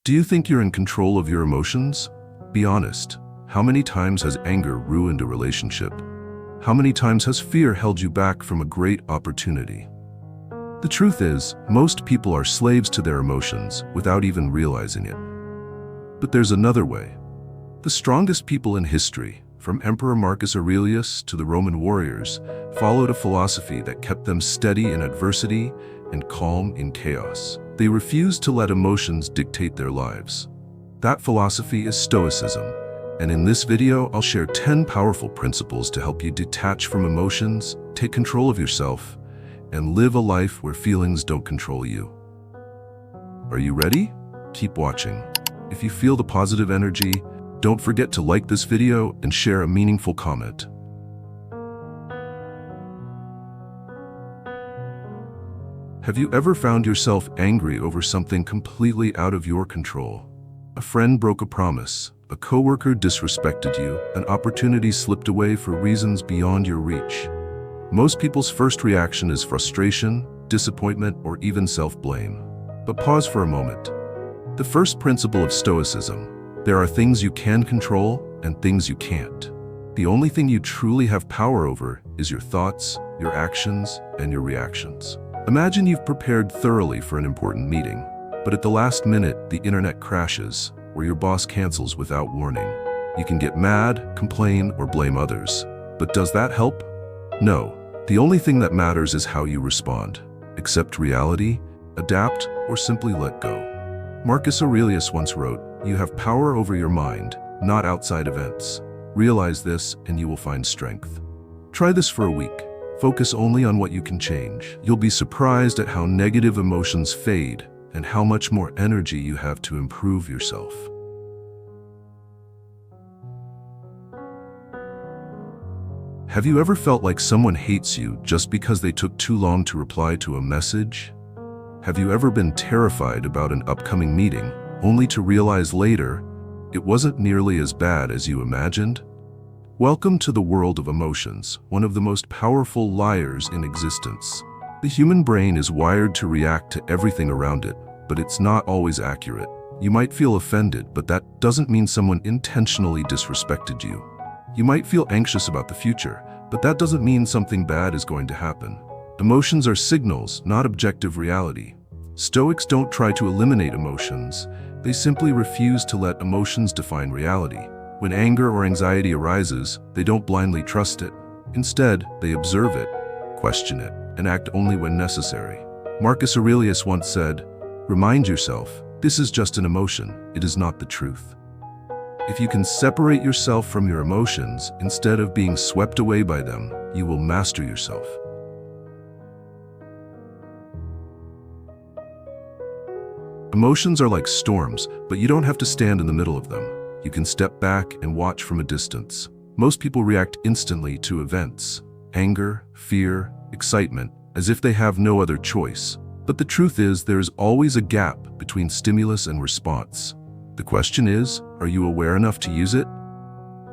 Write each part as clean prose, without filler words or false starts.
Do you think you're in control of your emotions? Be honest. How many times has anger ruined a relationship? How many times has fear held you back from a great opportunity? The truth is, most people are slaves to their emotions without even realizing it. But there's another way. The strongest people in history, from Emperor Marcus Aurelius to the Roman warriors, followed a philosophy that kept them steady in adversity and calm in chaos. They refused to let emotions dictate their lives. That philosophy is Stoicism, and in this video I'll share 10 powerful principles to help you detach from emotions, take control of yourself, and live a life where feelings don't control you. Are you ready? Keep watching. If you feel the positive energy, don't forget to like this video and share a meaningful comment. Have you ever found yourself angry over something completely out of your control? A friend broke a promise, a coworker disrespected you, an opportunity slipped away for reasons beyond your reach. Most people's first reaction is frustration, disappointment, or even self-blame. But pause for a moment. The first principle of Stoicism: there are things you can control and things you can't. The only thing you truly have power over is your thoughts, your actions, and your reactions. Imagine you've prepared thoroughly for an important meeting, but at the last minute, the internet crashes, or your boss cancels without warning. You can get mad, complain, or blame others. But does that help? No. The only thing that matters is how you respond. Accept reality, adapt, or simply let go. Marcus Aurelius once wrote, "You have power over your mind, not outside events. Realize this, and you will find strength." Try this for a week. Focus only on what you can change. You'll be surprised at how negative emotions fade and how much more energy you have to improve yourself. Have you ever felt like someone hates you just because they took too long to reply to a message? Have you ever been terrified about an upcoming meeting, only to realize later it wasn't nearly as bad as you imagined? Welcome to the world of emotions, one of the most powerful liars in existence. The human brain is wired to react to everything around it, but it's not always accurate. You might feel offended, but that doesn't mean someone intentionally disrespected you. You might feel anxious about the future, but that doesn't mean something bad is going to happen. Emotions are signals, not objective reality. Stoics don't try to eliminate emotions. They simply refuse to let emotions define reality. When anger or anxiety arises, they don't blindly trust it. Instead, they observe it, question it, and act only when necessary. Marcus Aurelius once said, "Remind yourself, this is just an emotion, it is not the truth." If you can separate yourself from your emotions instead of being swept away by them, you will master yourself. Emotions are like storms, but you don't have to stand in the middle of them. You can step back and watch from a distance. Most people react instantly to events, anger, fear, excitement, as if they have no other choice. But the truth is, there is always a gap between stimulus and response. The question is, are you aware enough to use it?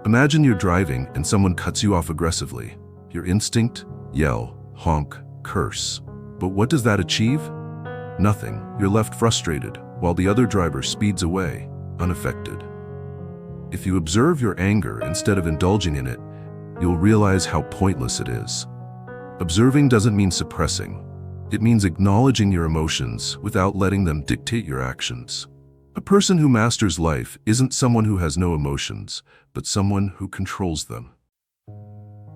Imagine you're driving and someone cuts you off aggressively. Your instinct? Yell, honk, curse. But what does that achieve? Nothing. You're left frustrated, while the other driver speeds away, unaffected. If you observe your anger instead of indulging in it, you'll realize how pointless it is. Observing doesn't mean suppressing. It means acknowledging your emotions without letting them dictate your actions. A person who masters life isn't someone who has no emotions, but someone who controls them.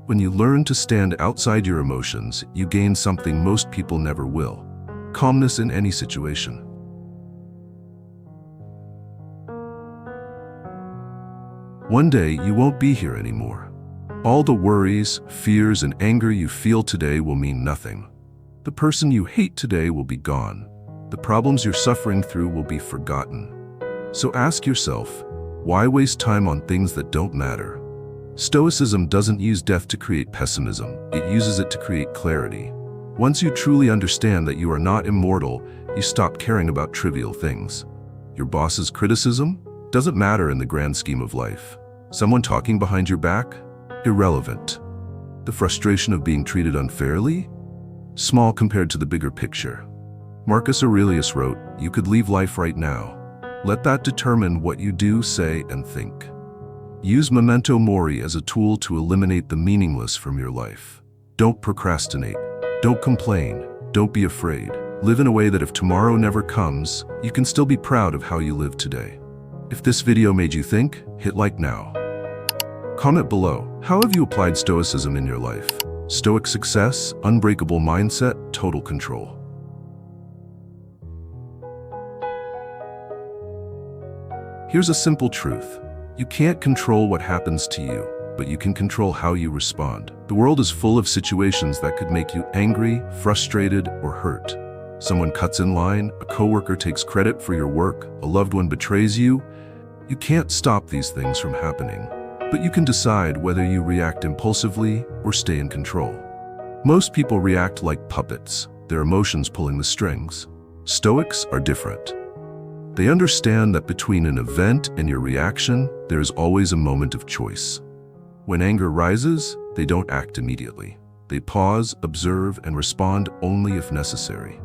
When you learn to stand outside your emotions, you gain something most people never will: calmness in any situation. One day, you won't be here anymore. All the worries, fears, and anger you feel today will mean nothing. The person you hate today will be gone. The problems you're suffering through will be forgotten. So ask yourself, why waste time on things that don't matter? Stoicism doesn't use death to create pessimism. It uses it to create clarity. Once you truly understand that you are not immortal, you stop caring about trivial things. Your boss's criticism doesn't matter in the grand scheme of life. Someone talking behind your back? Irrelevant. The frustration of being treated unfairly? Small compared to the bigger picture. Marcus Aurelius wrote, "You could leave life right now. Let that determine what you do, say, and think. Use Memento Mori as a tool to eliminate the meaningless from your life. Don't procrastinate. Don't complain. Don't be afraid. Live in a way that if tomorrow never comes, you can still be proud of how you live today. If this video made you think, hit like now. Comment below, how have you applied Stoicism in your life? Stoic success, unbreakable mindset, total control. Here's a simple truth. You can't control what happens to you, but you can control how you respond. The world is full of situations that could make you angry, frustrated, or hurt. Someone cuts in line, a coworker takes credit for your work, a loved one betrays you. You can't stop these things from happening, but you can decide whether you react impulsively or stay in control. Most people react like puppets, their emotions pulling the strings. Stoics are different. They understand that between an event and your reaction, there is always a moment of choice. When anger rises, they don't act immediately. They pause, observe, and respond only if necessary.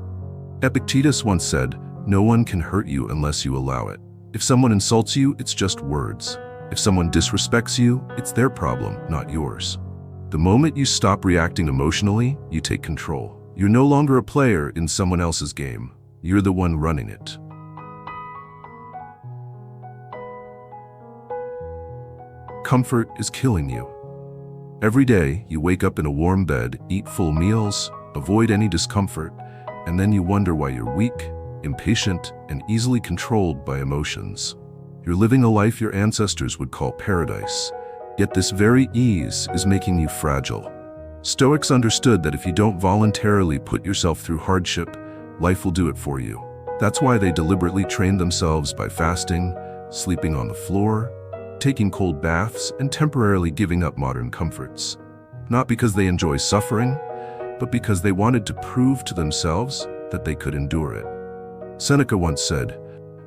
Epictetus once said, "No one can hurt you unless you allow it. If someone insults you, it's just words. If someone disrespects you, it's their problem, not yours." The moment you stop reacting emotionally, you take control. You're no longer a player in someone else's game. You're the one running it. Comfort is killing you. Every day, you wake up in a warm bed, eat full meals, avoid any discomfort, and then you wonder why you're weak, impatient, and easily controlled by emotions. You're living a life your ancestors would call paradise, yet this very ease is making you fragile. Stoics understood that if you don't voluntarily put yourself through hardship, life will do it for you. That's why they deliberately trained themselves by fasting, sleeping on the floor, taking cold baths, and temporarily giving up modern comforts. Not because they enjoy suffering, but because they wanted to prove to themselves that they could endure it. Seneca once said,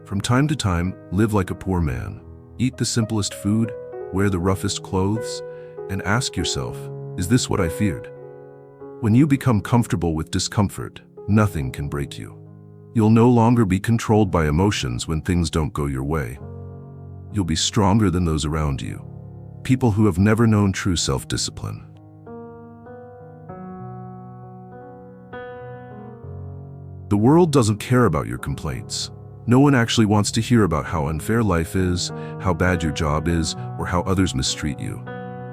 "From time to time, live like a poor man. Eat the simplest food, wear the roughest clothes, and ask yourself, is this what I feared?" When you become comfortable with discomfort, nothing can break you. You'll no longer be controlled by emotions when things don't go your way. You'll be stronger than those around you, people who have never known true self-discipline. The world doesn't care about your complaints. No one actually wants to hear about how unfair life is, how bad your job is, or how others mistreat you.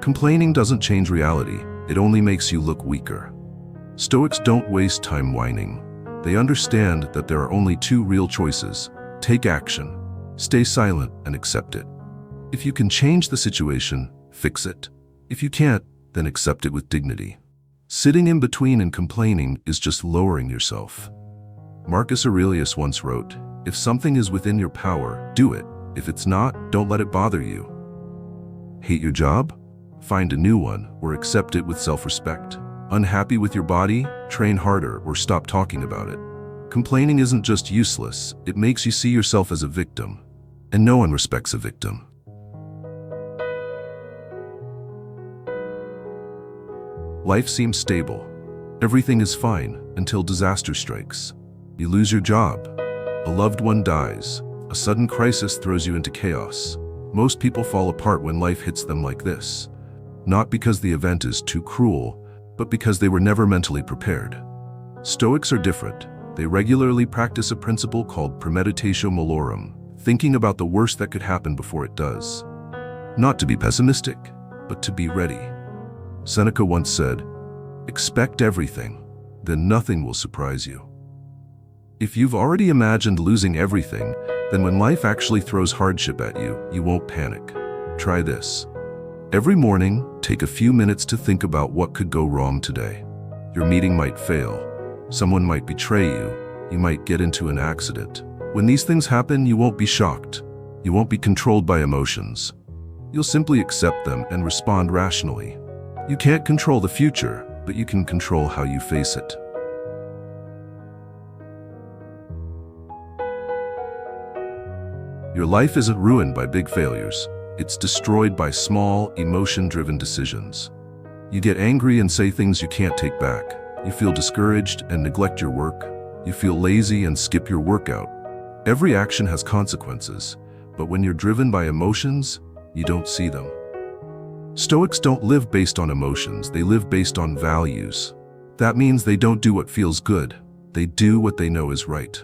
Complaining doesn't change reality, it only makes you look weaker. Stoics don't waste time whining. They understand that there are only two real choices: take action. Stay silent and accept it. If you can change the situation, fix it. If you can't, then accept it with dignity. Sitting in between and complaining is just lowering yourself. Marcus Aurelius once wrote, "If something is within your power, do it. If it's not, don't let it bother you." Hate your job? Find a new one or accept it with self-respect. Unhappy with your body? Train harder or stop talking about it. Complaining isn't just useless, it makes you see yourself as a victim. And no one respects a victim. Life seems stable. Everything is fine until disaster strikes. You lose your job. A loved one dies. A sudden crisis throws you into chaos. Most people fall apart when life hits them like this. Not because the event is too cruel, but because they were never mentally prepared. Stoics are different. They regularly practice a principle called premeditatio malorum, thinking about the worst that could happen before it does. Not to be pessimistic, but to be ready. Seneca once said, "Expect everything, then nothing will surprise you." If you've already imagined losing everything, then when life actually throws hardship at you, you won't panic. Try this. Every morning, take a few minutes to think about what could go wrong today. Your meeting might fail. Someone might betray you. You might get into an accident. When these things happen, you won't be shocked. You won't be controlled by emotions. You'll simply accept them and respond rationally. You can't control the future, but you can control how you face it. Your life isn't ruined by big failures. It's destroyed by small, emotion-driven decisions. You get angry and say things you can't take back. You feel discouraged and neglect your work. You feel lazy and skip your workout. Every action has consequences, but when you're driven by emotions, you don't see them. Stoics don't live based on emotions, they live based on values. That means they don't do what feels good, they do what they know is right.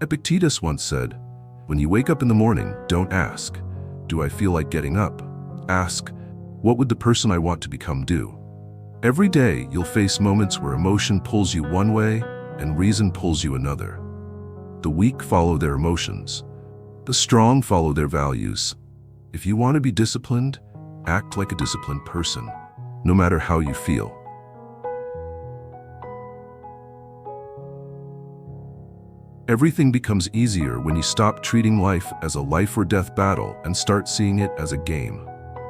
Epictetus once said, "When you wake up in the morning, don't ask, 'Do I feel like getting up?' Ask, 'What would the person I want to become do?'" Every day, you'll face moments where emotion pulls you one way and reason pulls you another. The weak follow their emotions. The strong follow their values. If you want to be disciplined, act like a disciplined person, no matter how you feel. Everything becomes easier when you stop treating life as a life or death battle and start seeing it as a game.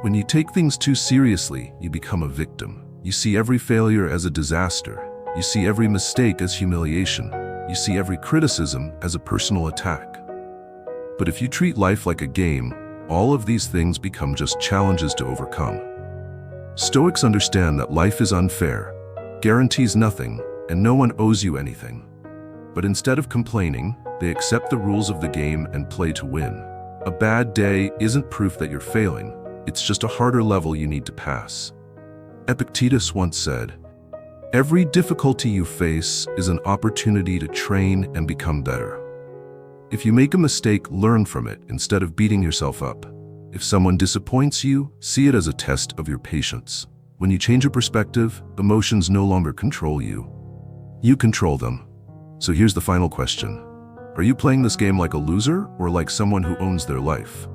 When you take things too seriously, you become a victim. You see every failure as a disaster. You see every mistake as humiliation. You see every criticism as a personal attack. But if you treat life like a game, all of these things become just challenges to overcome. Stoics understand that life is unfair, guarantees nothing, and no one owes you anything. But instead of complaining, they accept the rules of the game and play to win. A bad day isn't proof that you're failing, it's just a harder level you need to pass. Epictetus once said, "Every difficulty you face is an opportunity to train and become better." If you make a mistake, learn from it instead of beating yourself up. If someone disappoints you, see it as a test of your patience. When you change your perspective, emotions no longer control you. You control them. So here's the final question. Are you playing this game like a loser or like someone who owns their life?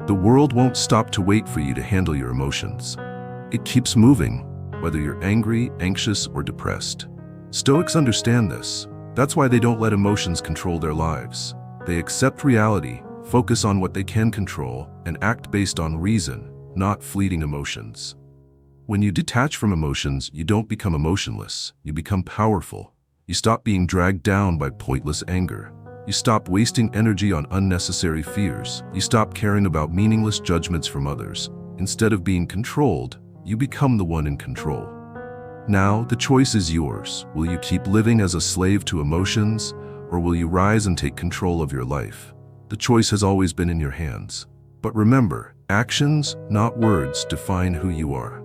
The world won't stop to wait for you to handle your emotions. It keeps moving, whether you're angry, anxious, or depressed. Stoics understand this. That's why they don't let emotions control their lives. They accept reality, focus on what they can control, and act based on reason, not fleeting emotions. When you detach from emotions, you don't become emotionless. You become powerful. You stop being dragged down by pointless anger. You stop wasting energy on unnecessary fears. You stop caring about meaningless judgments from others. Instead of being controlled, you become the one in control. Now, the choice is yours. Will you keep living as a slave to emotions, or will you rise and take control of your life? The choice has always been in your hands. But remember, actions, not words, define who you are.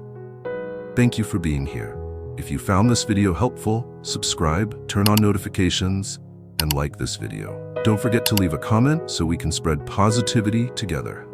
Thank you for being here. If you found this video helpful, subscribe, turn on notifications, and like this video. Don't forget to leave a comment so we can spread positivity together.